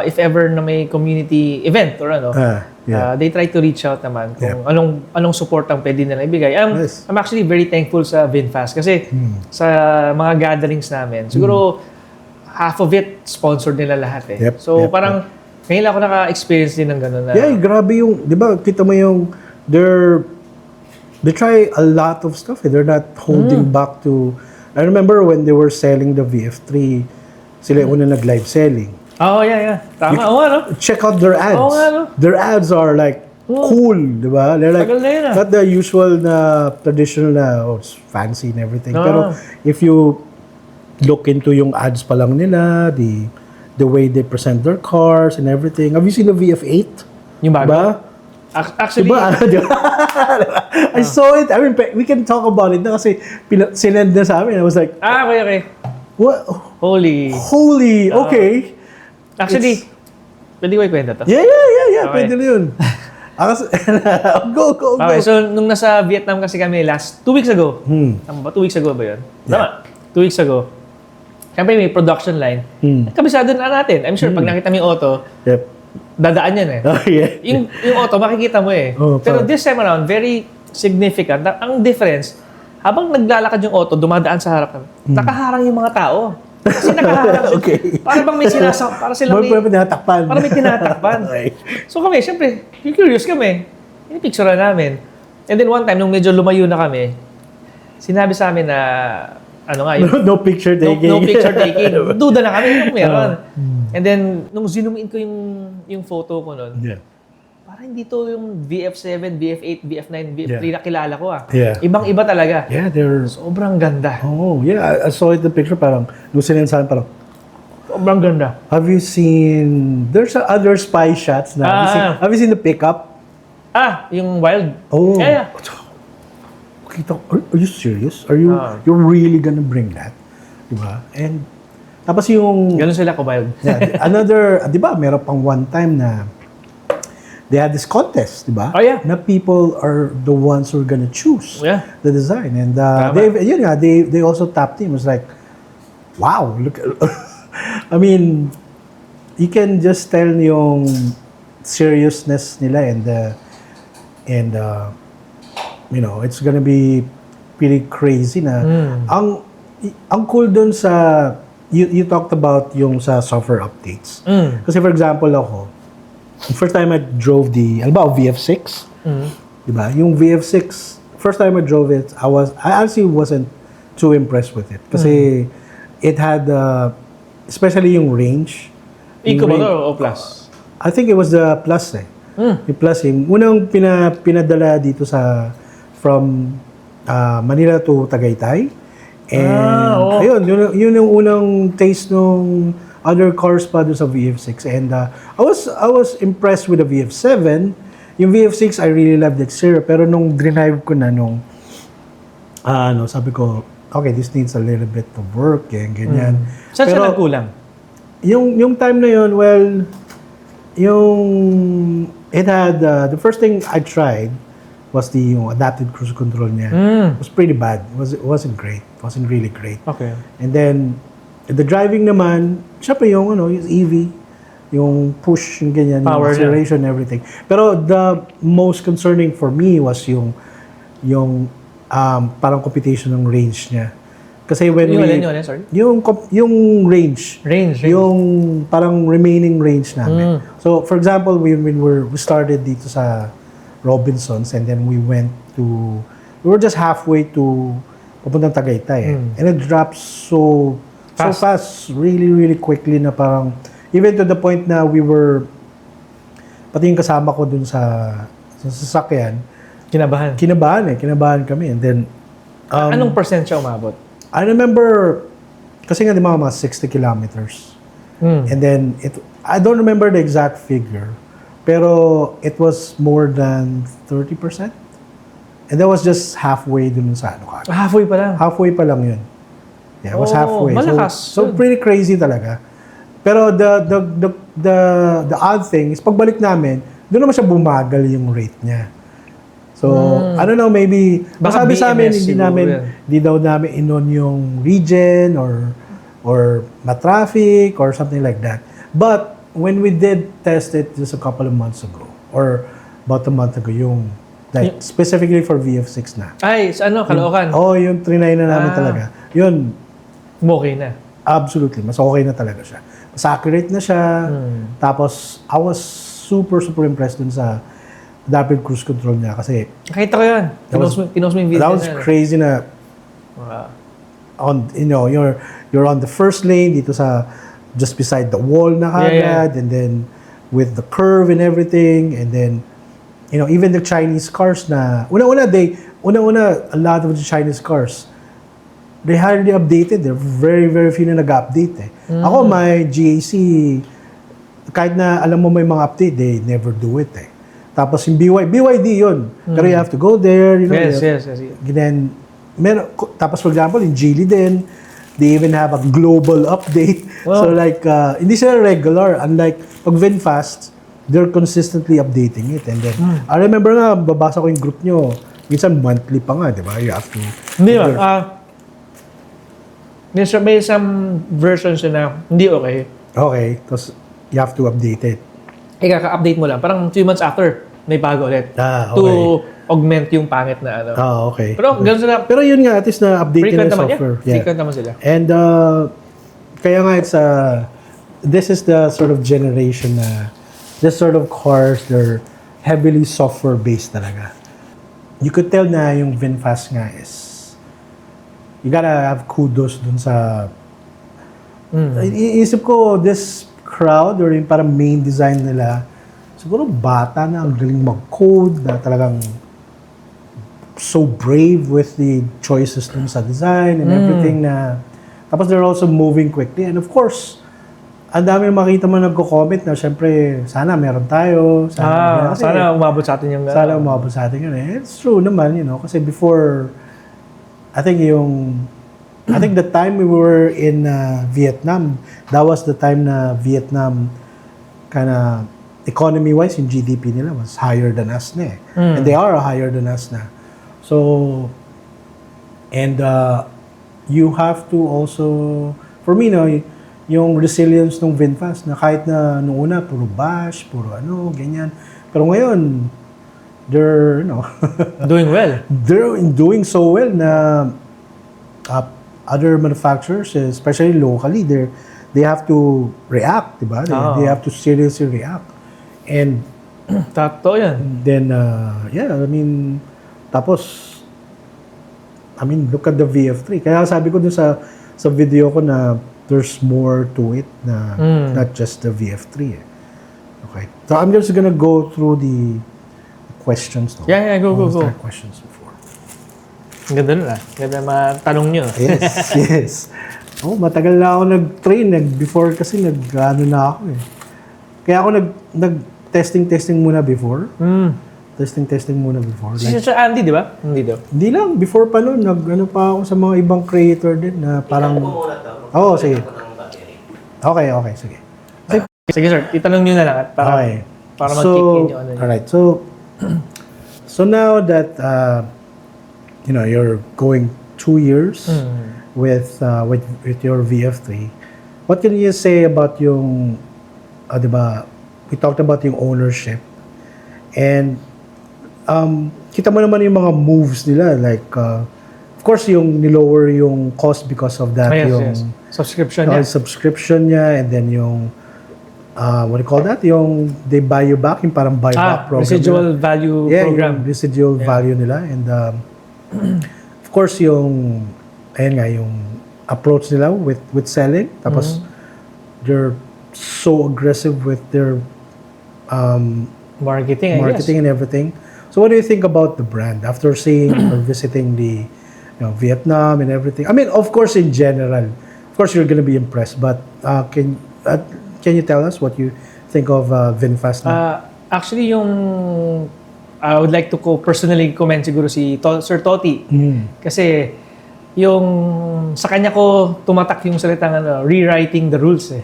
S1: if ever na may community event or they try to reach out naman kung anong support ang pwede nila ibigay. I'm actually very thankful sa Vinfast kasi sa mga gatherings namin, siguro half of it sponsored nila lahat eh. So parang ngayon lang ako naka-experience din ng gano'n na.
S2: Yeah, grabe yung, di ba, kita mo yung, they try a lot of stuff. They're not holding back to... I remember when they were selling the VF3, sila yung una nag-live selling.
S1: Oh, yeah. Tama,
S2: Check out their ads. Their ads are like cool, di ba? They're like, not the usual na traditional na, it's fancy and everything. Pero if you look into yung ads pa lang nila, the way they present their cars and everything. Have you seen the VF8?
S1: Yung bago?
S2: Diba?
S1: Actually,
S2: I saw it. I mean, we can talk about it na kasi sinend na sa amin. I was like,
S1: okay.
S2: What?
S1: Holy.
S2: Okay.
S1: Actually, pwede ko ikwenta to?
S2: Yeah.
S1: Okay.
S2: Pwede na yun. Go.
S1: Okay, so nung nasa Vietnam kasi kami 2 weeks ago. Tama ba? 2 weeks ago ba yun? Tama. 2 weeks ago. Siyempre may production line. Kabisado na natin. I'm sure pag nakita mo yung auto, dadaan yan eh.
S2: Oh, yeah.
S1: Yung auto, makikita mo eh. Pero this time around, very significant. Ang difference, habang naglalakad yung auto, dumadaan sa harap namin, nakaharang yung mga tao. Kasi nakaharang. Para bang may para silang may tinatakpan. So kami, syempre, curious kami. Pinipicturean namin. And then one time, nung medyo lumayo na kami, sinabi sa amin na,
S2: no picture taking.
S1: No picture taking. Duda na kami kung meron. And then, nung zoom in ko yung photo ko nun, parang hindi to yung VF7, VF8, VF9, VF3 na kilala ko Ibang-iba talaga.
S2: Yeah, they're...
S1: Sobrang ganda.
S2: Oh, yeah. I saw it the picture, parang, nung sinensahan, parang,
S1: sobrang ganda.
S2: Have you seen... There's other spy shots na. Have you seen the pickup?
S1: Yung wild?
S2: Oh.
S1: Yeah.
S2: Are you serious? You're really gonna bring that? Diba? And tapos yung...
S1: Ganun sila ko wild.
S2: Another, di ba, meron pang one time na they had this contest, di ba?
S1: Oh, yeah.
S2: Na people are the ones who are gonna choose the design. And they also tapped him. It was like, wow, look. I mean, you can just tell yung seriousness nila and it's gonna be pretty crazy na. Ang cool dun sa, you talked about yung sa software updates. Kasi for example ako, the first time I drove VF6, diba? Yung VF6, first time I drove it, I actually wasn't too impressed with it. Kasi it had, especially yung range.
S1: Eco ba o Plus?
S2: I think it was the Plus Yung Plus unang pinadala dito from Manila to Tagaytay. And ayun, yun yung unang taste ng other cars pa doon sa VF6. And I was impressed with the VF7. Yung VF6, I really loved the exterior. Pero nung drive ko na sabi ko, okay, this needs a little bit of work, ganyan.
S1: Saan siya nagkulang?
S2: Yung time na yun, well, it had, the first thing I tried, was yung adaptive cruise control niya. It was pretty bad. It wasn't great. It wasn't really great.
S1: Okay.
S2: And then, the driving naman, syempre yung EV, yung push, yung ganyan,
S1: Power
S2: yung acceleration, everything. Pero the most concerning for me was yung parang computation ng range niya. Kasi when
S1: sorry?
S2: Yung range. Yung parang remaining range namin. So, for example, we started dito sa Robinsons and then we were just halfway to papuntang Tagaytay. And it drops so fast, really, really quickly na parang, even to the point na we were, pati yung kasama ko dun sa sasakyan, Kinabahan kami. And then,
S1: anong percent siya umabot?
S2: I remember, kasi nga di mga 60 kilometers. And then, I don't remember the exact figure, pero it was more than 30%. And that was just halfway dun sa ano ka.
S1: Halfway pa lang?
S2: Halfway pa lang yun. Yeah, it was halfway.
S1: Malakas.
S2: So pretty crazy talaga. Pero the odd thing is, pagbalik namin, doon naman siya bumagal yung rate niya. So, I don't know, maybe, masabi sa amin, hindi daw namin inon yung region or ma-traffic or something like that. But, when we did test it just a couple of months ago, or about a month ago, specifically for VF6 na.
S1: Ay, sa Caloocan?
S2: Yung 39 na namin talaga. Yun.
S1: Okay na?
S2: Absolutely. Mas okay na talaga siya. Mas accurate na siya. Tapos, I was super, super impressed dun sa adaptive cruise control niya kasi
S1: nakita ko yun. Pinost mo yung video.
S2: That was crazy na you're on the first lane dito sa just beside the wall na kagad and then with the curve and everything and then even the Chinese cars na una-una a lot of the Chinese cars they hardly updated. They're very, very few na nag-update eh. Ako, my GAC, kahit na alam mo may mga update, they never do it eh. Tapos yung BYD yun. Pero you have to go there,
S1: Yes.
S2: Then, tapos for example, in Geely din, they even have a global update. Wow. So like, hindi sila regular. Unlike pag Vinfast, they're consistently updating it. And then, I remember nga, babasa ko yung group nyo, minsan monthly pa nga, di ba? You have to...
S1: Hindi ba? May some versions na hindi okay.
S2: Okay. Tapos, you have to update it.
S1: Kaka-update mo lang. Parang 2 months after, may bago ulit.
S2: Okay.
S1: To augment yung pangit na ano.
S2: Okay.
S1: Pero ganun sila.
S2: Pero yun nga, at least na-update nila yung software.
S1: Frequent naman sila.
S2: And kaya nga this is the sort of generation na this sort of cars, they're heavily software-based talaga. You could tell na yung Vinfast nga is you gotta have kudos dun sa iisip ko, this crowd or yung parang main design nila, siguro bata na ang galing mag-code na talagang so brave with the choices dun sa design and everything na tapos they're also moving quickly and of course ang dami makita mo nagko-comment na syempre sana meron tayo
S1: sana umabot sa atin yung
S2: it's true naman kasi before I think the time we were in Vietnam, that was the time na Vietnam kinda economy-wise, yung GDP nila was higher than us na eh. And they are higher than us na. So, and you have to also, for me, yung resilience ng Vinfast na kahit na nung una, puro bash, puro ganyan. Pero ngayon, they're,
S1: doing well.
S2: They're doing so well na other manufacturers, especially locally, they have to react, diba? They have to seriously react. And
S1: totoo yan.
S2: Then, look at the VF3. Kaya sabi ko dun sa video ko na there's more to it na not just the VF3. Okay. So I'm just gonna go through the questions. No?
S1: Yeah, go.
S2: Questions before.
S1: Ganda nun Ganda matanong nyo.
S2: Yes. Matagal na ako nag-train. Before kasi nag-ano na ako eh. Kaya ako nag-testing muna before. Testing muna before.
S1: Si Andy, di ba? Hindi daw.
S2: Hindi lang. Before pa nun, nag-ano pa ako sa mga ibang creator din na parang... sige. Okay, sige. Sige
S1: sir, itanong nyo na lang para mag-kick in yung ano.
S2: Alright, so So now that you're going 2 years with your VF3, what can you say about yung, diba, we talked about yung ownership, and kita mo naman yung mga moves nila, like of course yung nilower yung cost because of that,
S1: yes. Subscription
S2: niya, and then yung what do you call that? Yung they buy you back, yung parang buyback program.
S1: Residual value program.
S2: Yung residual value nila, and of course yung yung approach nila with selling. Tapos they're so aggressive with their
S1: marketing
S2: and everything. So what do you think about the brand after seeing or visiting the Vietnam and everything? I mean, of course, in general, of course, you're gonna be impressed. But can you tell us what you think of Vinfast now?
S1: Actually, I would like to personally comment siguro si Sir Toti. Kasi yung sa kanya ko tumatak yung salitang rewriting the rules eh.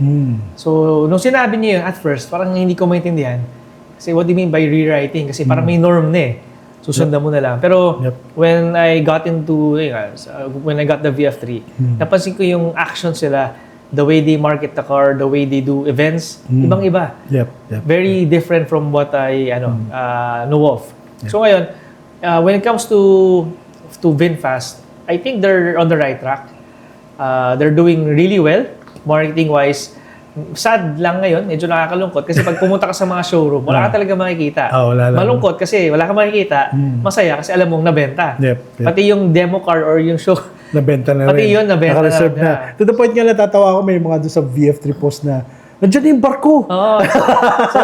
S1: So, nung sinabi niya yun at first, parang hindi ko maintindihan. Kasi what do you mean by rewriting? Kasi parang may norm na eh. Susundan mo na lang. Pero when I got the VF3, napansin ko yung actions sila, the way they market the car, the way they do events, ibang-iba. Very different from what I know of. So ngayon, when it comes to Vinfast, I think they're on the right track. They're doing really well, marketing-wise. Sad lang ngayon, medyo nakakalungkot kasi pag pumunta ka sa mga showroom, wala ka talaga makikita. Malungkot kasi wala ka makikita, masaya kasi alam mong nabenta. Pati yung demo car or yung show,
S2: nabenta na rin.
S1: Pati yun, nabenta
S2: naka-reserve na. To the point nga natatawa ako, may mga doon sa VF3 post na, nandiyan yung barko!
S1: So,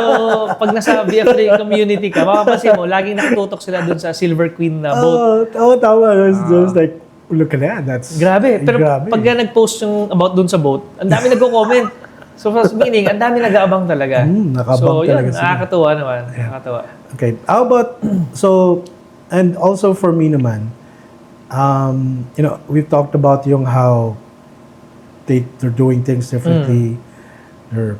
S1: pag nasa VF3 community ka, makapansin mo, laging nakatutok sila doon sa Silver Queen na boat.
S2: Tama. There's like, look at that. That's
S1: grabe. Pero pag nag-post yung about doon sa boat, ang dami nagko-comment. So, meaning, ang dami nag-aabang talaga.
S2: Nakabang talaga sila.
S1: Nakakatuwa naman. Nakakatuwa.
S2: Okay. How about, and also for me naman, we've talked about yung how they're doing things differently. They're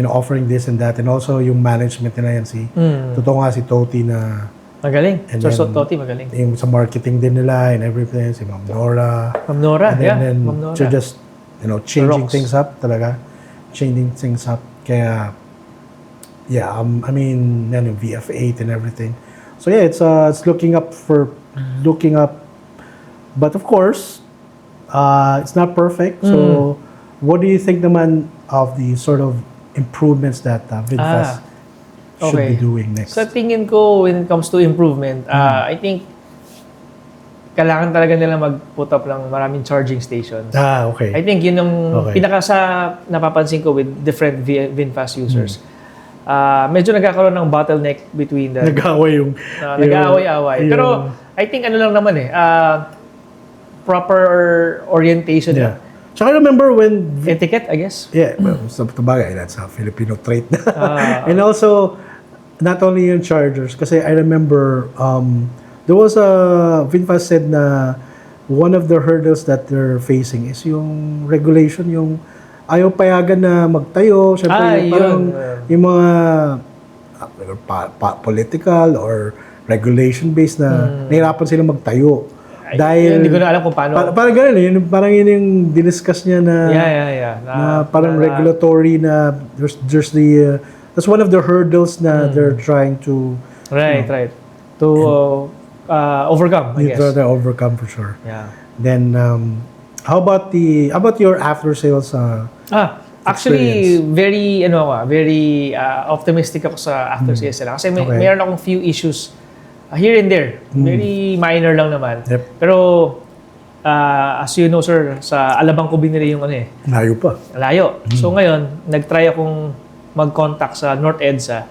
S2: offering this and that, and also yung management nila yan totoo nga si Toti na
S1: magaling. So Toti magaling.
S2: Yung sa marketing din nila and everything, si Ma'am Nora.
S1: And then
S2: Ma'am Nora. So just changing things up talaga. Changing things up. Kaya I mean yung VF8 and everything. So yeah, it's looking up. But of course, it's not perfect. So, what do you think naman of the sort of improvements that Vinfast should be doing next?
S1: Sa tingin ko, when it comes to improvement, I think kailangan talaga nila mag-put up lang maraming charging stations.
S2: Okay.
S1: I think yun ang pinaka sa napapansin ko with different Vinfast users. Medyo nagkakaroon ng bottleneck between the... Nag-aaway-away. Pero, I think ano lang naman proper orientation.
S2: So I remember when...
S1: Etiquette, I guess.
S2: Yeah, well, sa bagay, that's a Filipino trait. And also, not only yung chargers, kasi I remember, there was Vinfast said na one of the hurdles that they're facing is yung regulation, yung ayaw payagan na magtayo. Siyempre, parang yung mga political or regulation-based na nahirapan sila magtayo. Dahil
S1: hindi ko na alam kung paano.
S2: Parang gano'n parang yun yung diniscuss niya na na parang regulatory na there's that's one of the hurdles na they're trying to
S1: to overcome, I guess.
S2: To overcome for sure.
S1: Yeah.
S2: Then how about your after sales
S1: actually very optimistic ako sa after sales nila kasi mayroon akong few issues here and there. Very minor lang naman. Pero, as you know, sir, sa Alabang ko binili yung
S2: layo pa.
S1: Layo. So ngayon, nag-try akong mag-contact sa North EDSA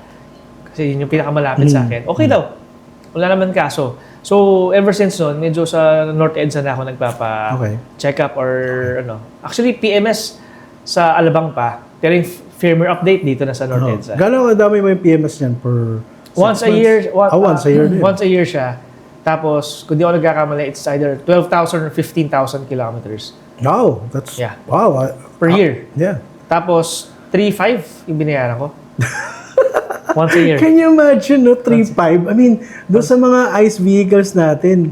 S1: kasi yun yung pinakamalapit sa akin. Okay daw. Wala naman kaso. So, ever since noon, medyo sa North EDSA na ako nagpapa-check up or Actually, PMS sa Alabang pa. Pero yung firmware update dito na sa North EDSA.
S2: Gano'ng dami mo yung PMS niyan per...
S1: Once a year.
S2: Once a year din.
S1: Once a year siya. Tapos, kung di ako nagkakamali, it's either 12,000 or 15,000 kilometers.
S2: Wow, that's...
S1: Yeah.
S2: Wow.
S1: Per year.
S2: Yeah.
S1: Tapos, 3,500 yung binayaran ko. Once a year.
S2: Can you imagine, no? 3.5? I mean, doon sa mga ICE vehicles natin,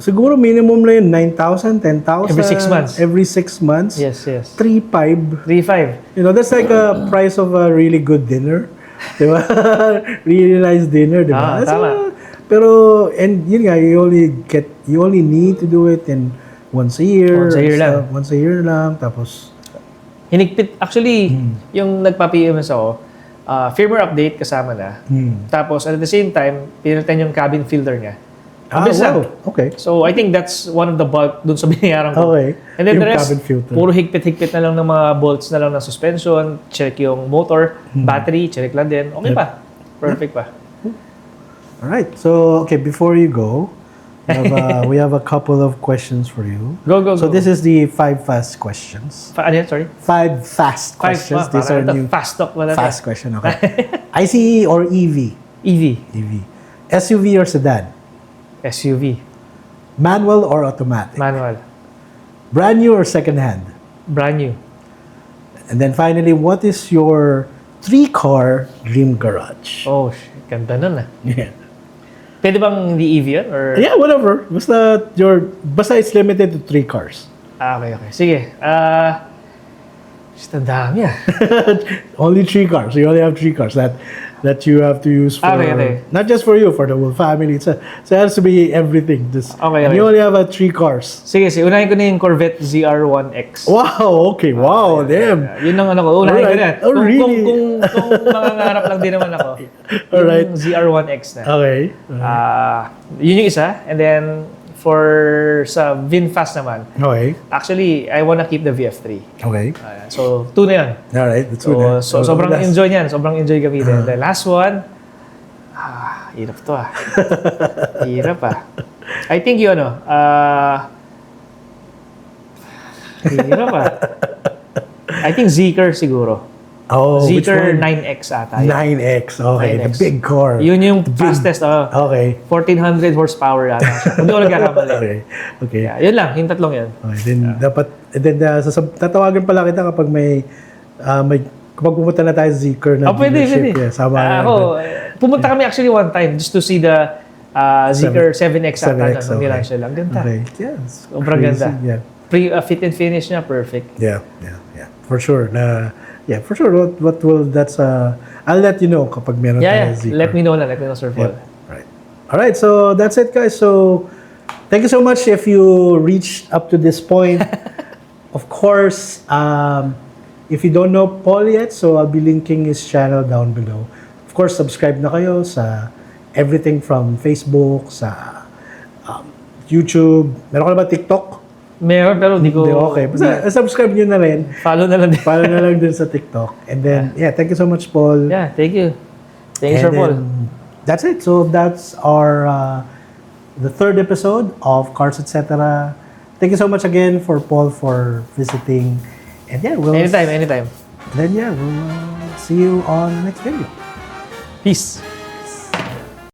S2: siguro minimum lang yun, 9,000, 10,000.
S1: Every 6 months.
S2: Every 6 months.
S1: Yes, yes.
S2: 3.5.
S1: 3.5.
S2: You know, that's like a price of a really good dinner. Diba? Really nice dinner, diba?
S1: Tama.
S2: Pero, and yun nga, you only need to do it in once a year.
S1: Once a year lang.
S2: Once a year lang, tapos...
S1: Hinigpit. Actually, yung nagpa-PMS ako, firmware update kasama na. Tapos, at the same time, pinalitan yung cabin filter niya.
S2: wow. Okay.
S1: So, I think that's one of the bulk dun sa binayaran ko.
S2: Okay.
S1: And then
S2: Yung
S1: the rest,
S2: cabin filter.
S1: puro higpit-higpit na lang ng mga bolts na lang ng suspension, check yung motor, battery, check lang din. Okay pa. Perfect pa.
S2: Alright. So, okay, before you go, we have a couple of questions for you.
S1: Go.
S2: So, this is the 5 fast questions.
S1: Ano yan? Sorry?
S2: 5 fast questions. These are new
S1: fast talk wala
S2: fast question. Okay. ICE or EV?
S1: EV.
S2: EV. SUV or sedan?
S1: SUV.
S2: Manual or automatic?
S1: Manual.
S2: Brand new or second hand?
S1: Brand new.
S2: And then finally, what is your 3-car dream garage?
S1: Oh, ganda nun ah.
S2: Yeah.
S1: Pwede bang hindi EV yun? Or...
S2: Yeah, whatever. Basta it's limited to 3 cars.
S1: Okay. Sige. Just ang dami ah.
S2: Only 3 cars. You only have 3 cars that you have to use for
S1: Okay.
S2: not just for you, for the whole family. So it has to be everything. And you only have 3 cars.
S1: Sige, unahin ko na yung Corvette ZR1X.
S2: Wow, okay. Wow, damn.
S1: Yun ang ano ko. Unahin ko na.
S2: Oh, really?
S1: Kung mangangarap lang din naman ako.
S2: Alright.
S1: Yung ZR1X na.
S2: Okay.
S1: Yun yung isa. And then, sa Vinfast naman,
S2: Okay.
S1: actually, I wanna keep the VF3.
S2: Okay.
S1: So, 2 na yun.
S2: Alright, that's good.
S1: So, sobrang enjoy niyan. Sobrang enjoy gamitin. The last one, hirap to ah. Hirap ah. I think yun, hirap ah. I think Zeekr siguro.
S2: Oh, which
S1: Zeekr
S2: one?
S1: 9X ata. Yun.
S2: 9X. Okay,
S1: 9X.
S2: the big car.
S1: Yun yung fastest.
S2: Okay.
S1: 1,400 horsepower yata siya. Hindi ko nagkakamali.
S2: Okay.
S1: Yeah, yun lang. Yung tatlong yun.
S2: Okay, then tatawagan pala kita kapag kapag pumunta na tayo sa Zeekr na
S1: Pwede.
S2: Yeah, sama
S1: pumunta kami actually one time just to see the Zeekr 7X ata.
S2: 7X,
S1: Nung nilaunch lang. Ganda.
S2: Okay. Yes.
S1: Sobrang ganda.
S2: Yeah.
S1: Fit and finish niya, perfect.
S2: Yeah. For sure. For sure. I'll let you know kapag meron tayo Zeekr.
S1: Let me know, Sir Paul.
S2: Right. All right. So that's it, guys. So thank you so much if you reached up to this point. Of course, if you don't know Paul yet, so I'll be linking his channel down below. Of course, subscribe na kayo sa everything from Facebook, sa YouTube. Meron ka na ba TikTok?
S1: Meron, pero hindi ko...
S2: Okay. Basta subscribe nyo na rin.
S1: Follow na lang din.
S2: Follow na lang din sa TikTok. And then, thank you so much, Paul.
S1: Yeah, thank you. Thank you, Sir Paul.
S2: That's it. So that's the 3rd episode of Cars Etc. Thank you so much again for Paul for visiting. And we'll...
S1: Anytime.
S2: Then we'll see you on the next video.
S1: Peace.